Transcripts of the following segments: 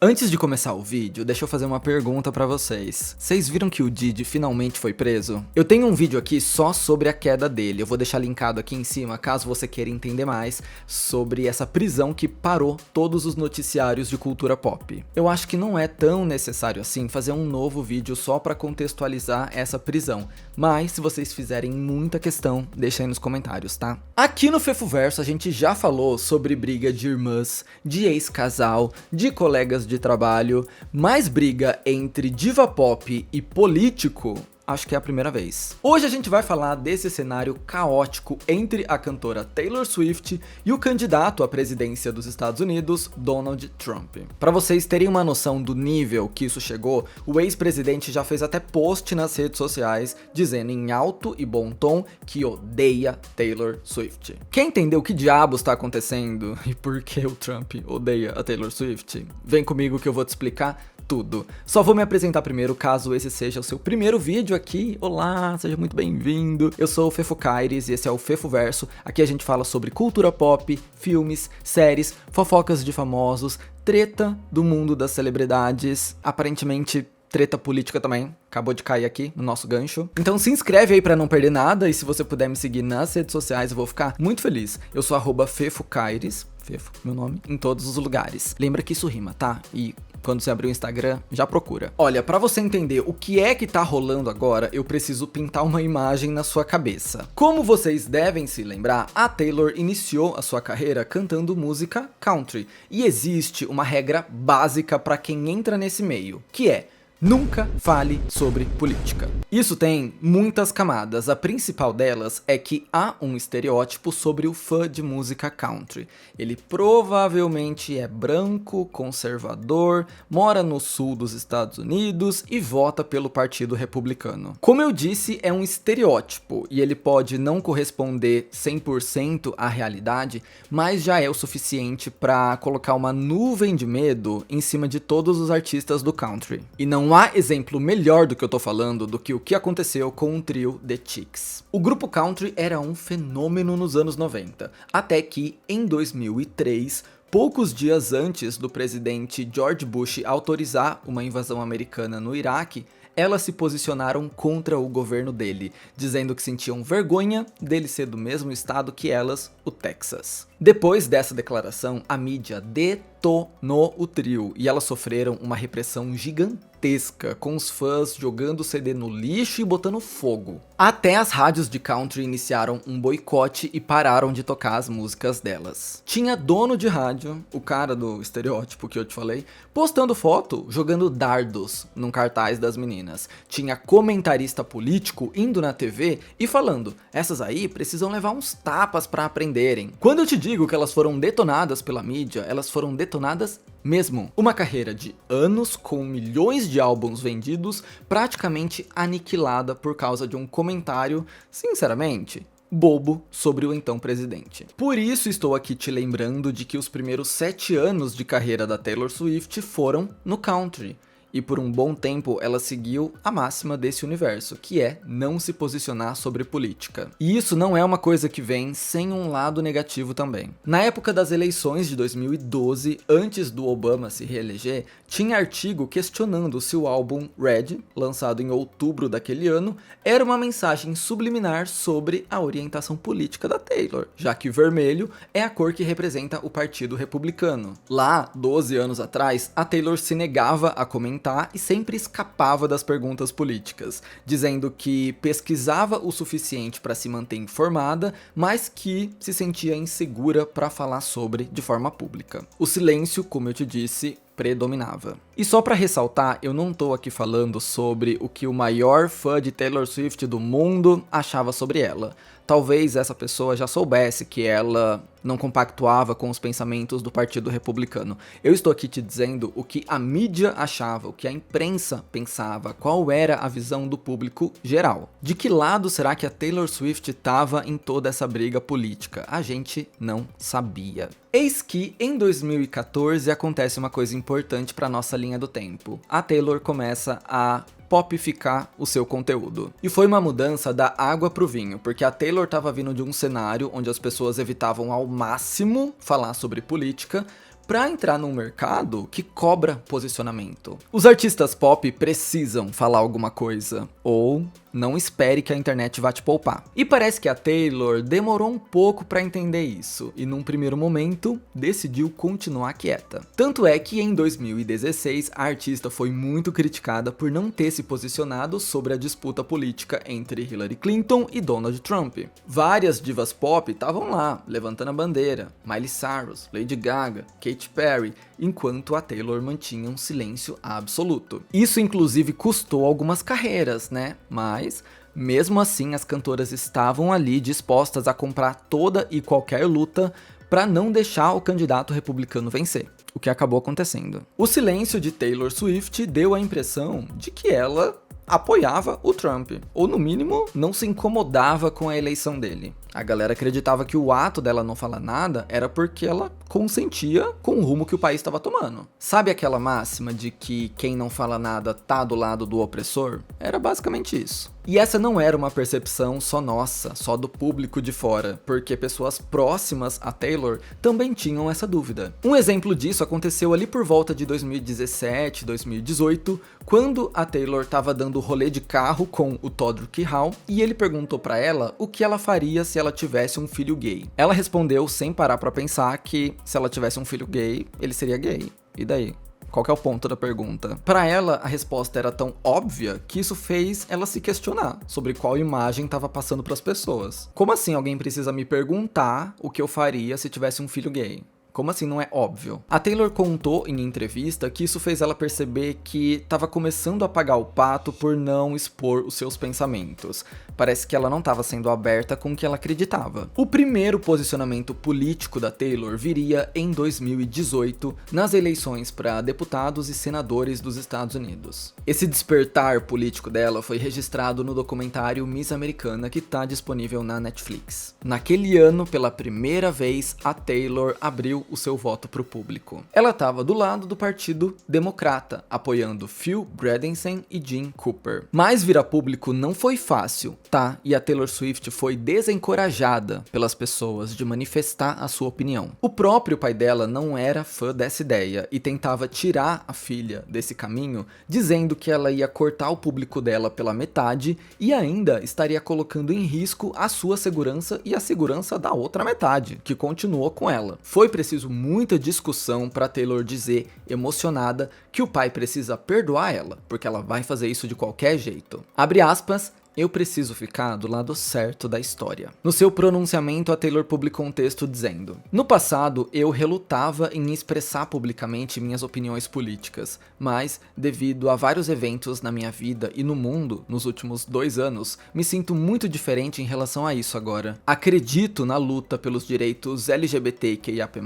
Antes de começar o vídeo, deixa eu fazer uma pergunta pra vocês. Vocês viram que o Diddy finalmente foi preso? Eu tenho um vídeo aqui só sobre a queda dele. Eu vou deixar linkado aqui em cima, caso você queira entender mais sobre essa prisão que parou todos os noticiários de cultura pop. Eu acho que não é tão necessário assim fazer um novo vídeo só pra contextualizar essa prisão. Mas se vocês fizerem muita questão, deixa aí nos comentários, tá? Aqui no Fefoverso a gente já falou sobre briga de irmãs, de ex-casal, de colegas de trabalho, mais briga entre diva pop e político. Acho que é a primeira vez. Hoje a gente vai falar desse cenário caótico entre a cantora Taylor Swift e o candidato à presidência dos Estados Unidos, Donald Trump. Para vocês terem uma noção do nível que isso chegou, o ex-presidente já fez até post nas redes sociais dizendo em alto e bom tom que odeia Taylor Swift. Quer entender o que diabos está acontecendo e por que o Trump odeia a Taylor Swift? Vem comigo que eu vou te explicar tudo. Só vou me apresentar primeiro, caso esse seja o seu primeiro vídeo aqui. Olá, seja muito bem-vindo. Eu sou o Fefocaires e esse é o Fefoverso. Aqui a gente fala sobre cultura pop, filmes, séries, fofocas de famosos, treta do mundo das celebridades, aparentemente treta política também. Acabou de cair aqui no nosso gancho. Então se inscreve aí pra não perder nada e se você puder me seguir nas redes sociais eu vou ficar muito feliz. Eu sou @Fefocaires, Fefo, meu nome, em todos os lugares. Lembra que isso rima, tá? E quando você abrir o Instagram, já procura. Olha, pra você entender o que é que tá rolando agora, eu preciso pintar uma imagem na sua cabeça. Como vocês devem se lembrar, a Taylor iniciou a sua carreira cantando música country. E existe uma regra básica pra quem entra nesse meio, que é: nunca fale sobre política. Isso tem muitas camadas, a principal delas é que há um estereótipo sobre o fã de música country. Ele provavelmente é branco, conservador, mora no sul dos Estados Unidos e vota pelo Partido Republicano. Como eu disse, é um estereótipo e ele pode não corresponder 100% à realidade, mas já é o suficiente para colocar uma nuvem de medo em cima de todos os artistas do country. E não há exemplo melhor do que eu tô falando do que o que aconteceu com o trio The Chicks. O grupo country era um fenômeno nos anos 90, até que, em 2003, poucos dias antes do presidente George Bush autorizar uma invasão americana no Iraque, elas se posicionaram contra o governo dele, dizendo que sentiam vergonha dele ser do mesmo estado que elas, o Texas. Depois dessa declaração, a mídia detonou o trio e elas sofreram uma repressão gigantesca, com os fãs jogando o CD no lixo e botando fogo. Até as rádios de country iniciaram um boicote e pararam de tocar as músicas delas. Tinha dono de rádio, o cara do estereótipo que eu te falei, postando foto jogando dardos num cartaz das meninas. Tinha comentarista político indo na TV e falando: essas aí precisam levar uns tapas pra aprenderem. Quando eu te digo que elas foram detonadas pela mídia, elas foram detonadas mesmo. Uma carreira de anos com milhões de álbuns vendidos praticamente aniquilada por causa de um comentário, sinceramente, bobo sobre o então presidente. Por isso estou aqui te lembrando de que os primeiros 7 anos de carreira da Taylor Swift foram no country. E por um bom tempo ela seguiu a máxima desse universo, que é não se posicionar sobre política. E isso não é uma coisa que vem sem um lado negativo também. Na época das eleições de 2012, antes do Obama se reeleger, tinha artigo questionando se o álbum Red, lançado em outubro daquele ano, era uma mensagem subliminar sobre a orientação política da Taylor, já que vermelho é a cor que representa o Partido Republicano. Lá, 12 anos atrás, a Taylor se negava a comentar e sempre escapava das perguntas políticas, dizendo que pesquisava o suficiente para se manter informada, mas que se sentia insegura para falar sobre de forma pública. O silêncio, como eu te disse, predominava. E só pra ressaltar, eu não tô aqui falando sobre o que o maior fã de Taylor Swift do mundo achava sobre ela. Talvez essa pessoa já soubesse que ela não compactuava com os pensamentos do Partido Republicano. Eu estou aqui te dizendo o que a mídia achava, o que a imprensa pensava, qual era a visão do público geral. De que lado será que a Taylor Swift estava em toda essa briga política? A gente não sabia. Eis que em 2014 acontece uma coisa importante para nossa linha do tempo. A Taylor começa a popificar o seu conteúdo. E foi uma mudança da água pro vinho, porque a Taylor estava vindo de um cenário onde as pessoas evitavam ao máximo falar sobre política, para entrar num mercado que cobra posicionamento. Os artistas pop precisam falar alguma coisa, ou não espere que a internet vá te poupar. E parece que a Taylor demorou um pouco para entender isso, e num primeiro momento decidiu continuar quieta. Tanto é que em 2016 a artista foi muito criticada por não ter se posicionado sobre a disputa política entre Hillary Clinton e Donald Trump. Várias divas pop estavam lá, levantando a bandeira, Miley Cyrus, Lady Gaga, Katy Perry, enquanto a Taylor mantinha um silêncio absoluto. Isso inclusive custou algumas carreiras, né? Mas mesmo assim as cantoras estavam ali dispostas a comprar toda e qualquer luta para não deixar o candidato republicano vencer, o que acabou acontecendo. O silêncio de Taylor Swift deu a impressão de que ela apoiava o Trump, ou no mínimo não se incomodava com a eleição dele. A galera acreditava que o ato dela não falar nada era porque ela consentia com o rumo que o país estava tomando. Sabe aquela máxima de que quem não fala nada tá do lado do opressor? Era basicamente isso. E essa não era uma percepção só nossa, só do público de fora, porque pessoas próximas a Taylor também tinham essa dúvida. Um exemplo disso aconteceu ali por volta de 2017, 2018, quando a Taylor estava dando rolê de carro com o Todrick Hall e ele perguntou pra ela o que ela faria se ela tivesse um filho gay. Ela respondeu sem parar pra pensar que se ela tivesse um filho gay, ele seria gay. E daí? Qual que é o ponto da pergunta? Para ela, a resposta era tão óbvia que isso fez ela se questionar sobre qual imagem estava passando para as pessoas. Como assim alguém precisa me perguntar o que eu faria se tivesse um filho gay? Como assim não é óbvio? A Taylor contou em entrevista que isso fez ela perceber que estava começando a pagar o pato por não expor os seus pensamentos. Parece que ela não estava sendo aberta com o que ela acreditava. O primeiro posicionamento político da Taylor viria em 2018, nas eleições para deputados e senadores dos Estados Unidos. Esse despertar político dela foi registrado no documentário Miss Americana, que está disponível na Netflix. Naquele ano, pela primeira vez, a Taylor abriu o seu voto para o público. Ela estava do lado do Partido Democrata, apoiando Phil Bredesen e Jim Cooper. Mas vir a público não foi fácil, tá? E a Taylor Swift foi desencorajada pelas pessoas de manifestar a sua opinião. O próprio pai dela não era fã dessa ideia e tentava tirar a filha desse caminho, dizendo que ela ia cortar o público dela pela metade e ainda estaria colocando em risco a sua segurança e a segurança da outra metade, que continuou com ela. Foi preciso muita discussão para Taylor dizer, emocionada, que o pai precisa perdoar ela, porque ela vai fazer isso de qualquer jeito. Abre aspas. Eu preciso ficar do lado certo da história. No seu pronunciamento, a Taylor publicou um texto dizendo: no passado, eu relutava em expressar publicamente minhas opiniões políticas, mas, devido a vários eventos na minha vida e no mundo nos últimos 2 anos, me sinto muito diferente em relação a isso agora. Acredito na luta pelos direitos LGBTQIAP+,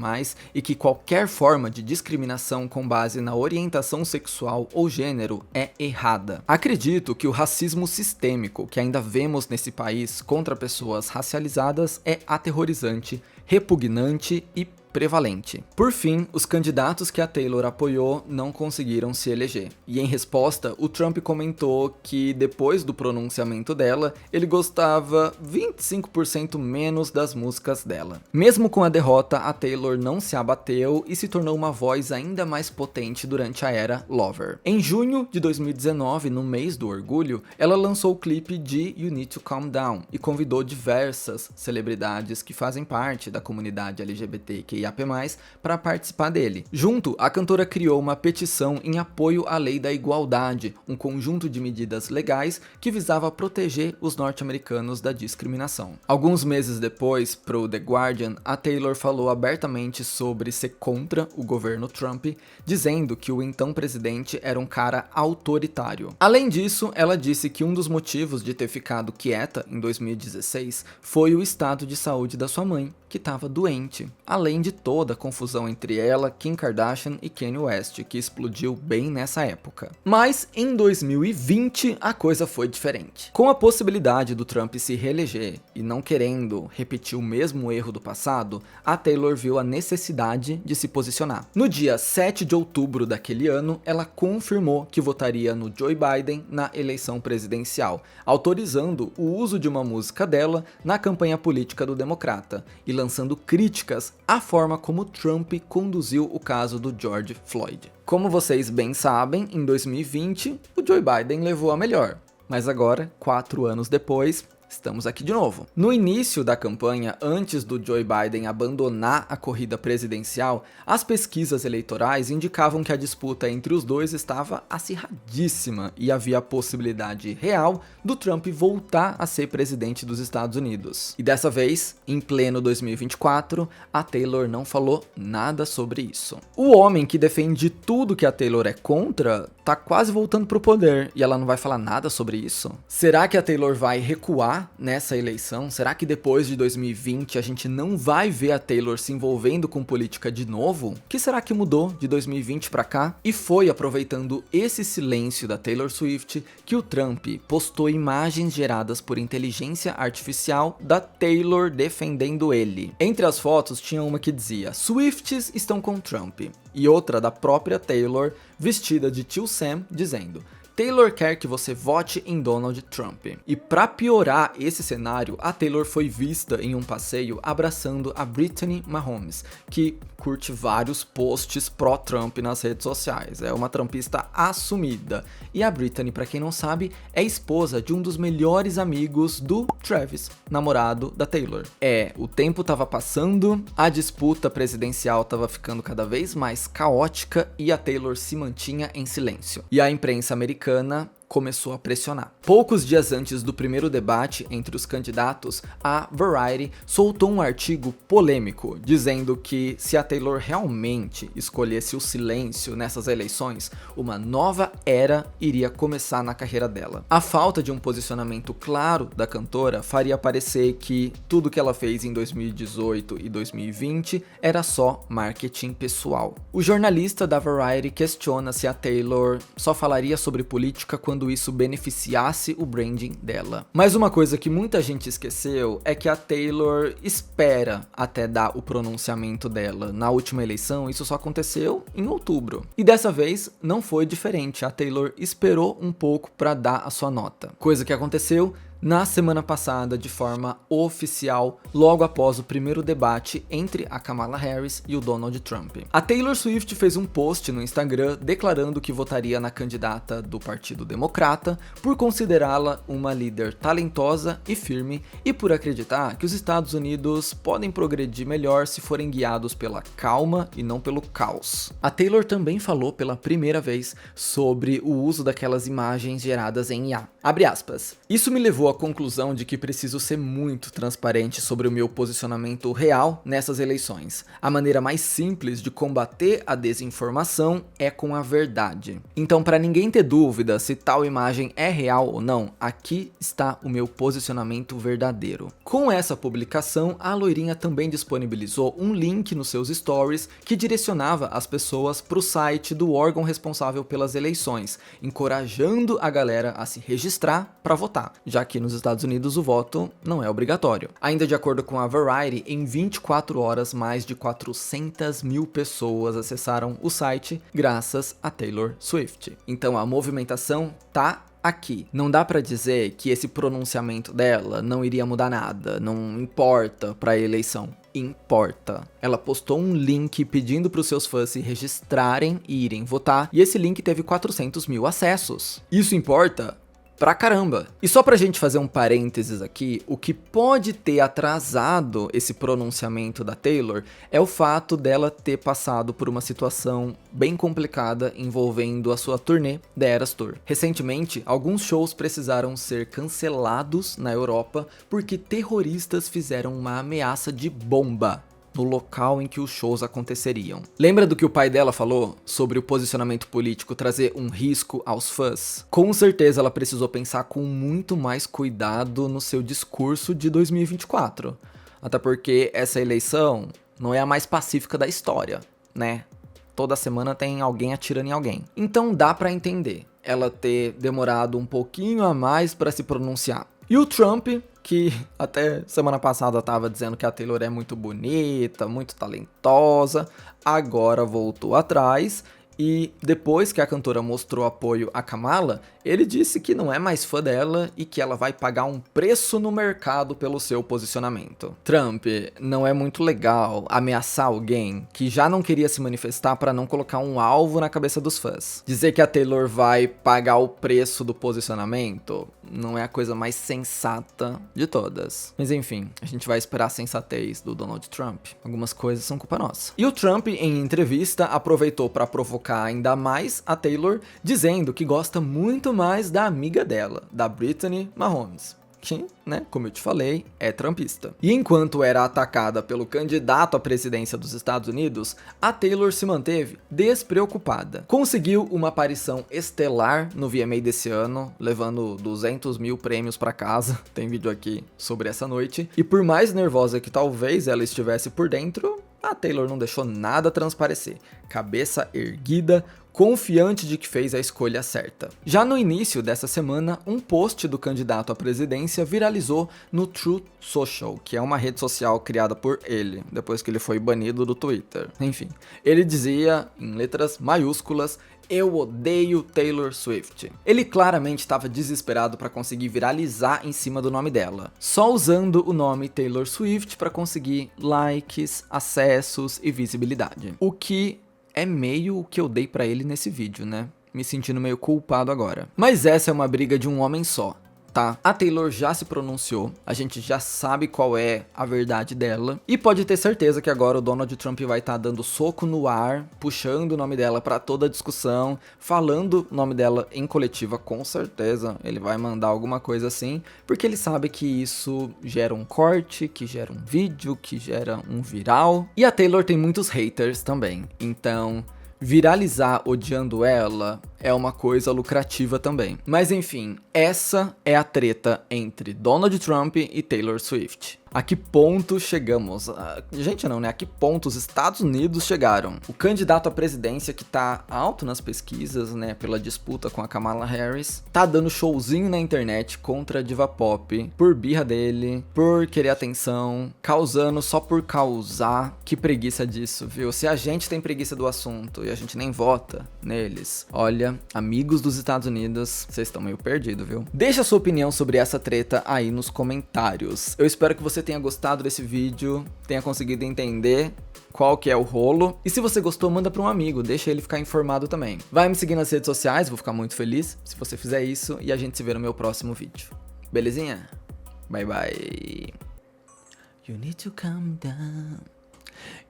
e que qualquer forma de discriminação com base na orientação sexual ou gênero é errada. Acredito que o racismo sistêmico que ainda vemos nesse país contra pessoas racializadas é aterrorizante, repugnante e prevalente. Por fim, os candidatos que a Taylor apoiou não conseguiram se eleger. E em resposta, o Trump comentou que depois do pronunciamento dela, ele gostava 25% menos das músicas dela. Mesmo com a derrota, a Taylor não se abateu e se tornou uma voz ainda mais potente durante a era Lover. Em junho de 2019, no mês do orgulho, ela lançou o clipe de You Need to Calm Down e convidou diversas celebridades que fazem parte da comunidade LGBTQIA+ para participar dele. Junto, a cantora criou uma petição em apoio à lei da igualdade, um conjunto de medidas legais que visava proteger os norte-americanos da discriminação. Alguns meses depois, pro The Guardian, a Taylor falou abertamente sobre ser contra o governo Trump, dizendo que o então presidente era um cara autoritário. Além disso, ela disse que um dos motivos de ter ficado quieta em 2016 foi o estado de saúde da sua mãe, que estava doente, além de toda a confusão entre ela, Kim Kardashian e Kanye West, que explodiu bem nessa época. Mas em 2020 a coisa foi diferente. Com a possibilidade do Trump se reeleger e não querendo repetir o mesmo erro do passado, a Taylor viu a necessidade de se posicionar. No dia 7 de outubro daquele ano, ela confirmou que votaria no Joe Biden na eleição presidencial, autorizando o uso de uma música dela na campanha política do democrata, e lançando críticas à forma como Trump conduziu o caso do George Floyd. Como vocês bem sabem, em 2020, o Joe Biden levou a melhor, mas agora, 4 anos depois, estamos aqui de novo. No início da campanha, antes do Joe Biden abandonar a corrida presidencial, as pesquisas eleitorais indicavam que a disputa entre os dois estava acirradíssima e havia a possibilidade real do Trump voltar a ser presidente dos Estados Unidos. E dessa vez, em pleno 2024, a Taylor não falou nada sobre isso. O homem que defende tudo que a Taylor é contra tá quase voltando pro poder e ela não vai falar nada sobre isso? Será que a Taylor vai recuar nessa eleição? Será que depois de 2020 a gente não vai ver a Taylor se envolvendo com política de novo? O que será que mudou de 2020 pra cá? E foi aproveitando esse silêncio da Taylor Swift que o Trump postou imagens geradas por inteligência artificial da Taylor defendendo ele. Entre as fotos tinha uma que dizia: Swifties estão com Trump, e outra da própria Taylor vestida de tio Sam dizendo: Taylor quer que você vote em Donald Trump. E para piorar esse cenário, a Taylor foi vista em um passeio abraçando a Brittany Mahomes, que curte vários posts pró-Trump nas redes sociais. É uma trumpista assumida. E a Brittany, para quem não sabe, é esposa de um dos melhores amigos do Travis, namorado da Taylor. O tempo tava passando, a disputa presidencial tava ficando cada vez mais caótica e a Taylor se mantinha em silêncio. E a imprensa americana começou a pressionar. Poucos dias antes do primeiro debate entre os candidatos, a Variety soltou um artigo polêmico dizendo que se a Taylor realmente escolhesse o silêncio nessas eleições, uma nova era iria começar na carreira dela. A falta de um posicionamento claro da cantora faria parecer que tudo que ela fez em 2018 e 2020 era só marketing pessoal. O jornalista da Variety questiona se a Taylor só falaria sobre política quando isso beneficiasse o branding dela. Mas uma coisa que muita gente esqueceu é que a Taylor espera até dar o pronunciamento dela. Na última eleição, isso só aconteceu em outubro. E dessa vez não foi diferente. A Taylor esperou um pouco para dar a sua nota. Coisa que aconteceu na semana passada de forma oficial, logo após o primeiro debate entre a Kamala Harris e o Donald Trump. A Taylor Swift fez um post no Instagram declarando que votaria na candidata do Partido Democrata por considerá-la uma líder talentosa e firme e por acreditar que os Estados Unidos podem progredir melhor se forem guiados pela calma e não pelo caos. A Taylor também falou pela primeira vez sobre o uso daquelas imagens geradas em IA. Abre aspas. Isso me levou à conclusão de que preciso ser muito transparente sobre o meu posicionamento real nessas eleições. A maneira mais simples de combater a desinformação é com a verdade. Então, para ninguém ter dúvida se tal imagem é real ou não, aqui está o meu posicionamento verdadeiro. Com essa publicação, a loirinha também disponibilizou um link nos seus stories que direcionava as pessoas para o site do órgão responsável pelas eleições, encorajando a galera a se registrar para votar, já que nos Estados Unidos o voto não é obrigatório. Ainda de acordo com a Variety, em 24 horas mais de 400 mil pessoas acessaram o site graças a Taylor Swift. Então a movimentação tá aqui. Não dá pra dizer que esse pronunciamento dela não iria mudar nada, não importa pra eleição. Importa. Ela postou um link pedindo para os seus fãs se registrarem e irem votar, e esse link teve 400 mil acessos. Isso importa pra caramba. E só pra gente fazer um parênteses aqui, o que pode ter atrasado esse pronunciamento da Taylor é o fato dela ter passado por uma situação bem complicada envolvendo a sua turnê The Eras Tour. Recentemente, alguns shows precisaram ser cancelados na Europa porque terroristas fizeram uma ameaça de bomba no local em que os shows aconteceriam. Lembra do que o pai dela falou sobre o posicionamento político trazer um risco aos fãs? Com certeza ela precisou pensar com muito mais cuidado no seu discurso de 2024. Até porque essa eleição não é a mais pacífica da história, né? Toda semana tem alguém atirando em alguém. Então dá pra entender ela ter demorado um pouquinho a mais pra se pronunciar. E o Trump, que até semana passada estava dizendo que a Taylor é muito bonita, muito talentosa, agora voltou atrás E depois que a cantora mostrou apoio a Kamala, ele disse que não é mais fã dela e que ela vai pagar um preço no mercado pelo seu posicionamento. Trump, não é muito legal ameaçar alguém que já não queria se manifestar para não colocar um alvo na cabeça dos fãs. Dizer que a Taylor vai pagar o preço do posicionamento não é a coisa mais sensata de todas. Mas enfim, a gente vai esperar a sensatez do Donald Trump. Algumas coisas são culpa nossa. E o Trump, em entrevista, aproveitou para provocar ainda mais a Taylor, dizendo que gosta muito mais da amiga dela, da Brittany Mahomes, que, né, como eu te falei, é trumpista. E enquanto era atacada pelo candidato à presidência dos Estados Unidos, a Taylor se manteve despreocupada. Conseguiu uma aparição estelar no VMA desse ano, levando 200 mil prêmios para casa. Tem vídeo aqui sobre essa noite. E por mais nervosa que talvez ela estivesse por dentro, a Taylor não deixou nada transparecer. Cabeça erguida, confiante de que fez a escolha certa. Já no início dessa semana, um post do candidato à presidência viralizou no Truth Social, que é uma rede social criada por ele, depois que ele foi banido do Twitter. Enfim, ele dizia, em letras maiúsculas, "Eu odeio Taylor Swift". Ele claramente estava desesperado para conseguir viralizar em cima do nome dela, só usando o nome Taylor Swift para conseguir likes, acessos e visibilidade. O que é meio o que eu dei pra ele nesse vídeo, né? Me sentindo meio culpado agora. Mas essa é uma briga de um homem só, tá? A Taylor já se pronunciou, a gente já sabe qual é a verdade dela, e pode ter certeza que agora o Donald Trump vai estar dando soco no ar, puxando o nome dela pra toda a discussão, falando o nome dela em coletiva, com certeza ele vai mandar alguma coisa assim, porque ele sabe que isso gera um corte, que gera um vídeo, que gera um viral. E a Taylor tem muitos haters também, então viralizar odiando ela é uma coisa lucrativa também. Mas enfim, essa é a treta entre Donald Trump e Taylor Swift. A que ponto chegamos? Gente, não, né? A que ponto os Estados Unidos chegaram? O candidato à presidência, que tá alto nas pesquisas, né, pela disputa com a Kamala Harris, tá dando showzinho na internet contra a diva pop, por birra dele, por querer atenção, causando só por causar. Que preguiça disso, viu? Se a gente tem preguiça do assunto e a gente nem vota neles, olha, amigos dos Estados Unidos, vocês estão meio perdidos, viu? Deixa a sua opinião sobre essa treta aí nos comentários. Eu espero que você tenha gostado desse vídeo, tenha conseguido entender qual que é o rolo. E se você gostou, manda para um amigo, deixa ele ficar informado também. Vai me seguir nas redes sociais, vou ficar muito feliz se você fizer isso, e a gente se vê no meu próximo vídeo. Belezinha? Bye bye. You need to calm down.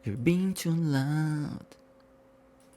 You're being too loud.